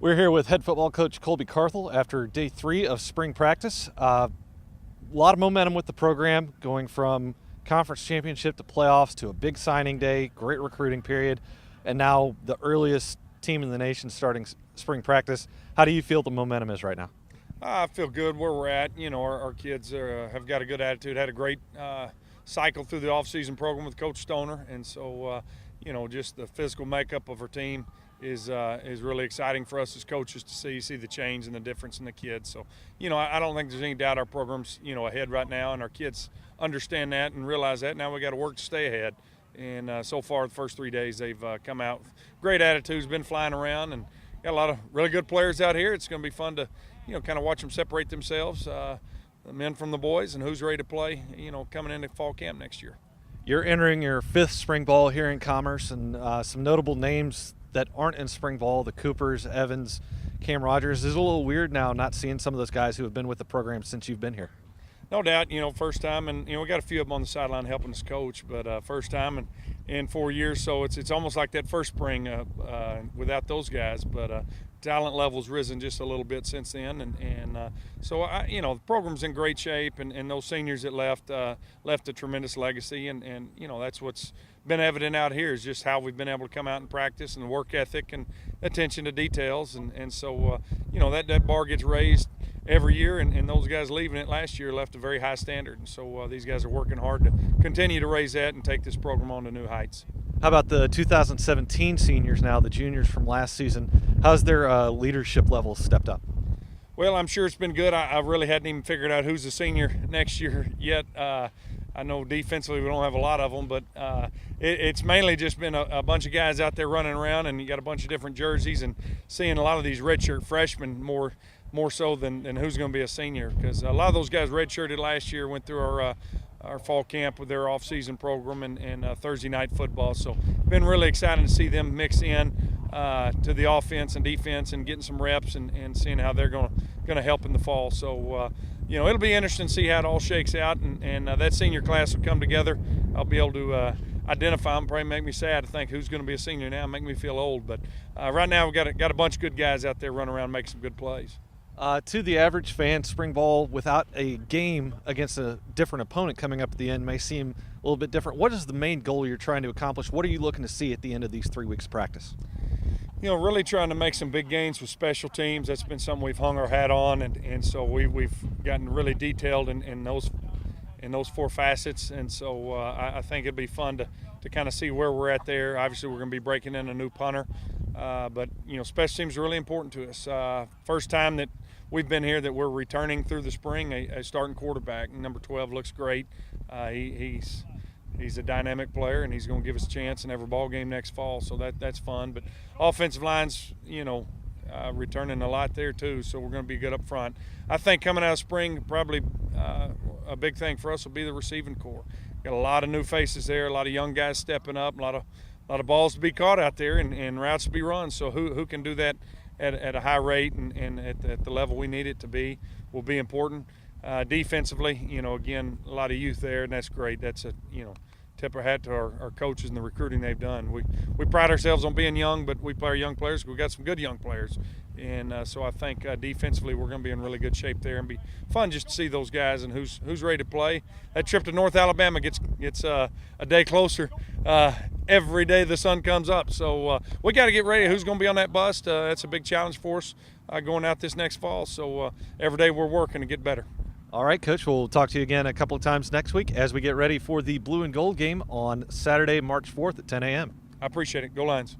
We're here with head football coach Colby Carthel after day 3 of spring practice. A lot of momentum with the program, going from conference championship to playoffs to a big signing day, great recruiting period, and now the earliest team in the nation starting spring practice. How do you feel the momentum is right now? I feel good where we're at. Our kids have got a good attitude, had a great cycle through the off-season program with Coach Stoner, and so just the physical makeup of our team is really exciting for us as coaches to see the change and the difference in the kids. So, I don't think there's any doubt our program's ahead right now, and our kids understand that and realize that. Now we got to work to stay ahead. And so far, the first 3 days, they've come out with great attitudes, been flying around, and got a lot of really good players out here. It's going to be fun to kind of watch them separate themselves, the men from the boys, and who's ready to play, coming into fall camp next year. You're entering your 5th spring ball here in Commerce, and some notable names that aren't in spring ball, the Coopers, Evans, Cam Rogers. Is it a little weird now not seeing some of those guys who have been with the program since you've been here? No doubt, first time, and we got a few of them on the sideline helping us coach, but first time in 4 years, so it's almost like that first spring without those guys. But talent level's risen just a little bit since then, and so the program's in great shape, and those seniors that left a tremendous legacy, and that's what's been evident out here is just how we've been able to come out and practice and the work ethic and attention to details, and so that bar gets raised every year, and those guys leaving it last year left a very high standard, and so these guys are working hard to continue to raise that and take this program on to new heights. How about the 2017 seniors now, the juniors from last season? How's their leadership level stepped up? Well, I'm sure it's been good. I really hadn't even figured out who's a senior next year yet. I know defensively we don't have a lot of them, but it's mainly just been a bunch of guys out there running around, and you got a bunch of different jerseys, and seeing a lot of these redshirt freshmen more so than who's going to be a senior, because a lot of those guys redshirted last year, went through our fall camp with their off-season program and Thursday night football. So been really excited to see them mix in to the offense and defense and getting some reps and seeing how they're going to help in the fall. So it'll be interesting to see how it all shakes out, and that senior class will come together. I'll be able to identify them. Probably make me sad to think who's going to be a senior now, make me feel old. But right now we've got a bunch of good guys out there running around making some good plays. To the average fan, spring ball without a game against a different opponent coming up at the end may seem a little bit different. What is the main goal you're trying to accomplish? What are you looking to see at the end of these 3 weeks of practice? Really trying to make some big gains with special teams. That's been something we've hung our hat on, and so we've gotten really detailed in those 4 facets. And so I think it'd be fun to kind of see where we're at there. Obviously, we're going to be breaking in a new punter, but special teams are really important to us. First time that we've been here that we're returning through the spring a starting quarterback. Number 12 looks great. He's a dynamic player, and he's going to give us a chance in every ball game next fall, so that's fun. But offensive line's, returning a lot there too, so we're going to be good up front. I think coming out of spring, probably a big thing for us will be the receiving corps. Got a lot of new faces there, a lot of young guys stepping up, a lot of balls to be caught out there, and routes to be run. So who can do that at a high rate and at the level we need it to be will be important. Defensively, again, a lot of youth there, and that's great. That's a tip our hat to our coaches and the recruiting they've done. We pride ourselves on being young, but we play our young players. We've got some good young players, and so I think defensively we're going to be in really good shape there, and be fun just to see those guys and who's ready to play. That trip to North Alabama gets a day closer every day the sun comes up. So we got to get ready. Who's going to be on that bus? That's a big challenge for us going out this next fall. So every day we're working to get better. All right, Coach, we'll talk to you again a couple of times next week as we get ready for the Blue and Gold game on Saturday, March 4th at 10 a.m. I appreciate it. Go Lions.